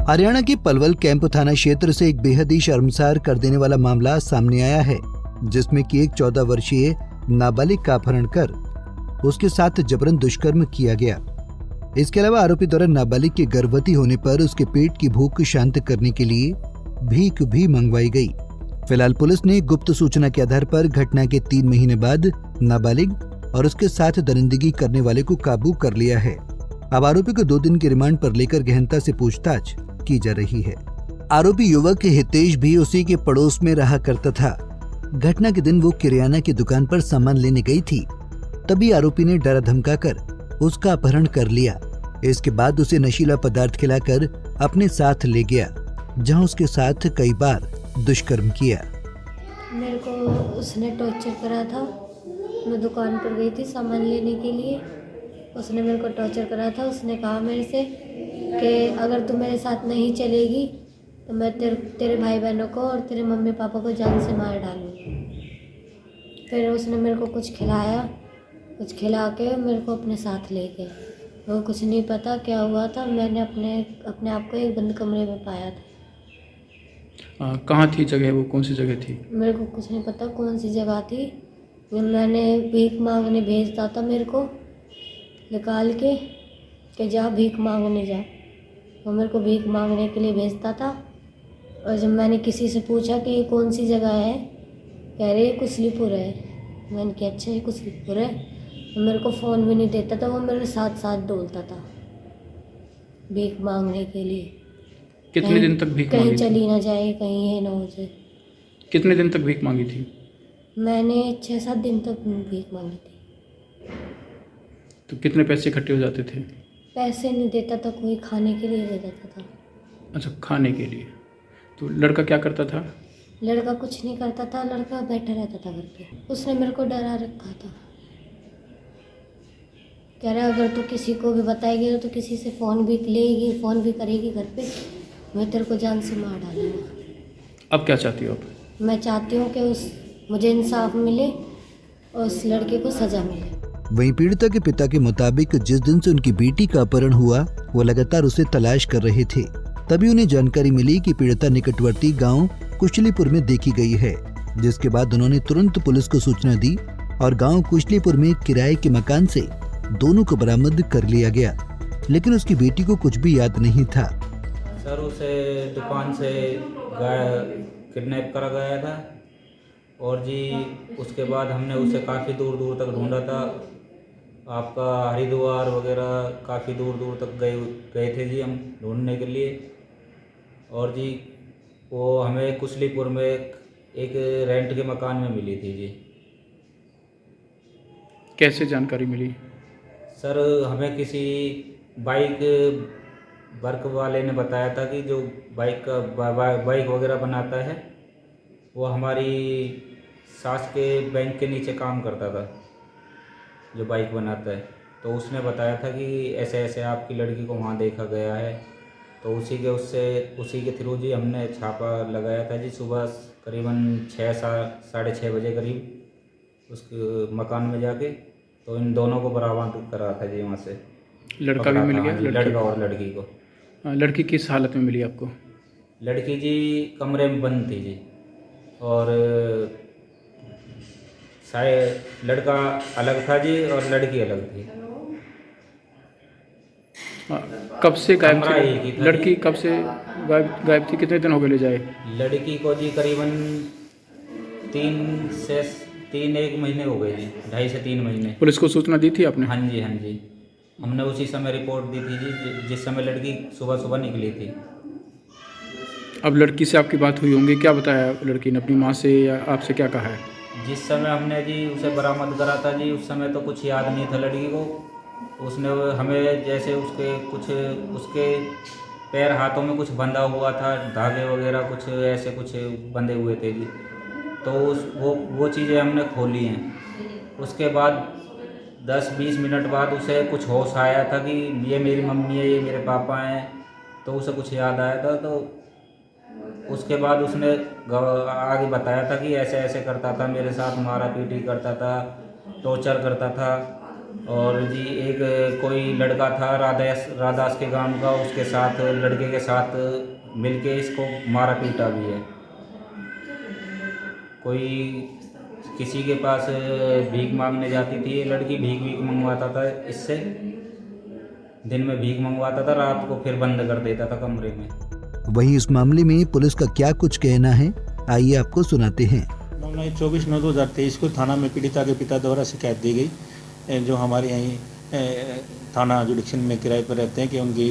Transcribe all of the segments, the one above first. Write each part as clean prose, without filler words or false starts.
हरियाणा के पलवल कैंप थाना क्षेत्र से एक बेहद ही शर्मसार कर देने वाला मामला सामने आया है, जिसमें कि एक 14 वर्षीय नाबालिग का अपहरण कर उसके साथ जबरन दुष्कर्म किया गया। इसके अलावा आरोपी द्वारा नाबालिग के गर्भवती होने पर उसके पेट की भूख शांत करने के लिए भीख भी मंगवाई गई। फिलहाल पुलिस ने गुप्त सूचना के आधार पर घटना के 3 महीने बाद नाबालिग और उसके साथ दरिंदगी करने वाले को काबू कर लिया है। अब आरोपी को 2 दिन की रिमांड पर लेकर गहनता से पूछताछ की जा रही है। आरोपी युवक हितेश भी उसी के पड़ोस में रहा करता था। घटना के दिन वो किराना की दुकान पर सामान लेने गई थी, तभी आरोपी ने डरा धमकाकर उसका अपहरण कर लिया। इसके बाद उसे नशीला पदार्थ खिलाकर अपने साथ ले गया, जहां उसके साथ कई बार दुष्कर्म किया। मेरे को उसने टॉर्चर करा था। मैं दुकान पर गई थी सामान लेने के लिए। उसने मेरे को टॉर्चर करा था। उसने कहा मेरे से कि अगर तू मेरे साथ नहीं चलेगी तो मैं तेरे भाई बहनों को और तेरे मम्मी पापा को जान से मार डालूंगी। फिर उसने मेरे को कुछ खिलाया, कुछ खिला के मेरे को अपने साथ ले गए। वो कुछ नहीं पता क्या हुआ था। मैंने अपने आप को एक बंद कमरे में पाया था। कहाँ थी जगह, वो कौन सी जगह थी? मेरे को कुछ नहीं पता कौन सी जगह थी। मैंने भीख मांगने भेजता था मेरे को निकाल के कि जा भीख मांगने जा। वो मेरे को भीख मांगने के लिए भेजता था। और जब मैंने किसी से पूछा कि ये कौन सी जगह है, कह रहे कुसलीपुर है। मैंने कहा अच्छा ये कुसलीपुर है। वो मेरे को फ़ोन भी नहीं देता था। वो मेरे साथ साथ डोलता था भीख मांगने के लिए। कितने दिन तक भीख मांगी कहीं थी? चली ना जाए, कहीं ये ना हो जाए। कितने दिन तक भीख मांगी थी? मैंने 6-7 दिन तक भीख मांगी थी। तो कितने पैसे इकट्ठे हो जाते थे? पैसे नहीं देता था कोई, खाने के लिए दे देता था। अच्छा, खाने के लिए। तो लड़का क्या करता था? लड़का कुछ नहीं करता था। लड़का बैठा रहता था घर पे। उसने मेरे को डरा रखा था। कह रहा अगर तू किसी को भी बताएगी तो किसी से फ़ोन भी लेगी, फ़ोन भी करेगी घर पे, मैं तेरे को जान से मार डालूंगा। अब क्या चाहती हो आप? मैं चाहती हूँ कि मुझे इंसाफ मिले और उस लड़के को सज़ा मिले। वहीं पीड़िता के पिता के मुताबिक जिस दिन से उनकी बेटी का अपहरण हुआ, वो लगातार उसे तलाश कर रहे थे। तभी उन्हें जानकारी मिली कि पीड़िता निकटवर्ती गांव कुशलीपुर में देखी गई है, जिसके बाद उन्होंने तुरंत पुलिस को सूचना दी और गांव कुशलीपुर में किराए के मकान से दोनों को बरामद कर लिया गया। लेकिन उसकी बेटी को कुछ भी याद नहीं था। सर उसे दुकान से किडनैप करा गया था और जी उसके बाद हमने उसे काफ़ी दूर दूर तक ढूंढा था। आपका हरिद्वार वगैरह काफ़ी दूर दूर तक गए थे जी हम ढूंढने के लिए। और जी वो हमें कुशलीपुर में एक रेंट के मकान में मिली थी जी। कैसे जानकारी मिली? सर हमें किसी बाइक वर्क वाले ने बताया था कि जो बाइक वगैरह बनाता है वो हमारी सास के बैंक के नीचे काम करता था, जो बाइक बनाता है। तो उसने बताया था कि ऐसे ऐसे आपकी लड़की को वहाँ देखा गया है। तो उसी के थ्रू जी हमने छापा लगाया था जी। सुबह करीबन 6-6:30 बजे करीब उस मकान में जाके तो इन दोनों को बरामद करा था जी वहाँ से। लड़का भी मिल गया? लड़का और लड़की को। लड़की किस हालत में मिली आपको? लड़की जी कमरे में बंद थी जी और शायद लड़का अलग था जी और लड़की अलग थी। कब से गायब कमरा एक ही थी था लड़की? जी। कब से गायब थी? कितने दिन हो गए ले जाए? लड़की को जी करीबन 1 महीने हो गए जी, 2.5 से 3 महीने। पुलिस को सूचना दी थी आपने? हाँ जी हाँ जी, हमने उसी समय रिपोर्ट दी थी जी जिस समय लड़की सुबह सुबह निकली थी। अब लड़की से आपकी बात हुई होंगी, क्या बताया लड़की ने? अपनी माँ से या आपसे क्या कहा है? जिस समय हमने जी उसे बरामद करा था जी उस समय तो कुछ याद नहीं था लड़की को। उसने हमें जैसे उसके पैर हाथों में कुछ बंधा हुआ था, धागे वगैरह कुछ ऐसे कुछ बंधे हुए थे जी। तो वो चीज़ें हमने खोली हैं। उसके बाद 10-20 मिनट बाद उसे कुछ होश आया था कि ये मेरी मम्मी है, ये मेरे पापा हैं। तो उसे कुछ याद आया था। तो उसके बाद उसने आगे बताया था कि ऐसे ऐसे करता था मेरे साथ, मारा पीटी करता था, टॉर्चर करता था। और जी एक कोई लड़का था राधास के गांव का, उसके साथ लड़के के साथ मिलके इसको मारा पीटा भी है। कोई किसी के पास भीख मांगने जाती थी ये लड़की, भीख मंगवाता था इससे, दिन में भीख मंगवाता था, रात को फिर बंद कर देता था कमरे में। वहीं इस मामले में पुलिस का क्या कुछ कहना है, आइए आपको सुनाते हैं। 24/9/2023 को थाना में पीड़िता के पिता द्वारा शिकायत दी गई, जो हमारे यहीं थाना जुडिक्शन में किराए पर रहते हैं, कि उनकी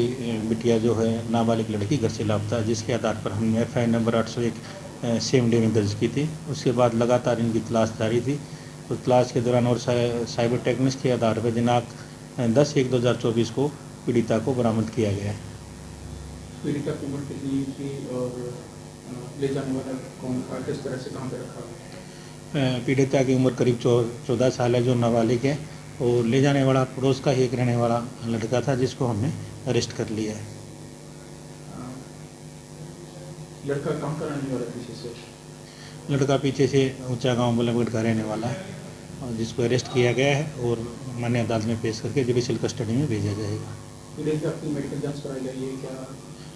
बिटिया जो है नाबालिग लड़की घर से लापता है, जिसके आधार पर हमने FIR नंबर 801 सेम डे में दर्ज की थी। उसके बाद लगातार इनकी तलाश जारी थी। उस तलाश के दौरान और साइबर टेक्निक्स के आधार पर दिनांक 10/1/2024 को पीड़िता को बरामद किया गया है। पीड़िता की उम्र कितनी थी और ले जाने वाला कौन था, किस तरह से कहाँ पे रखा? पीड़िता की उम्र करीब 14 साल है, जो नाबालिग है, और ले जाने वाला पड़ोस का एक रहने वाला लड़का था, जिसको हमने अरेस्ट कर लिया है। लड़का काम का रहने वाला पीछे से? लड़का पीछे से ऊंचा गांव बल्लभगढ़ का रहने वाला है, और जिसको अरेस्ट किया गया है और मान्य अदालत में पेश करके जुडिशियल कस्टडी में भेजा जाएगा। पीड़िता की मेडिकल जांच कराई गई है क्या?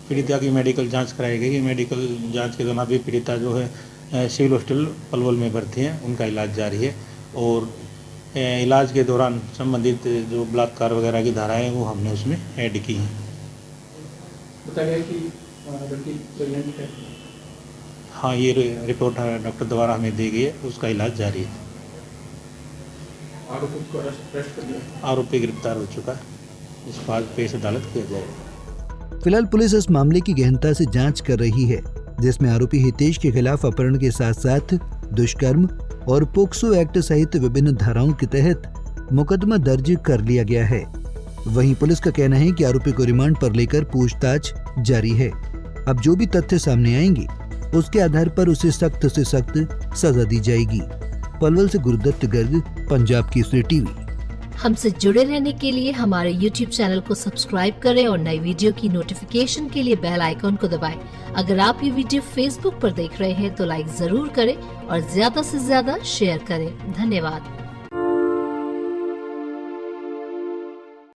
पीड़िता की मेडिकल जांच कराई गई है। मेडिकल जांच के दौरान भी पीड़िता जो है सिविल हॉस्पिटल पलवल में भर्ती हैं, उनका इलाज जारी है, और इलाज के दौरान संबंधित जो बलात्कार वगैरह की धाराएं वो हमने उसमें ऐड की हैं। बताया गया कि लड़की प्रेग्नेंट है? हाँ, ये रिपोर्ट डॉक्टर द्वारा हमें दी गई है, उसका इलाज जारी है। आरोपी को अरेस्ट कर लिया? आरोपी गिरफ्तार हो चुका है, इस बात पेश अदालत किया जाएगा। फिलहाल पुलिस इस मामले की गहनता से जांच कर रही है, जिसमें आरोपी हितेश के खिलाफ अपहरण के साथ साथ दुष्कर्म और पोक्सो एक्ट सहित विभिन्न धाराओं के तहत मुकदमा दर्ज कर लिया गया है। वहीं पुलिस का कहना है कि आरोपी को रिमांड पर लेकर पूछताछ जारी है। अब जो भी तथ्य सामने आएंगे उसके आधार पर उसे सख्त से सख्त सजा दी जाएगी। पलवल से गुरुदत्त गर्ग, पंजाब केसरी टीवी। हमसे जुड़े रहने के लिए हमारे YouTube चैनल को सब्सक्राइब करें और नई वीडियो की नोटिफिकेशन के लिए बेल आइकॉन को दबाएं। अगर आप ये वीडियो Facebook पर देख रहे हैं तो लाइक जरूर करें और ज्यादा से ज्यादा शेयर करें। धन्यवाद।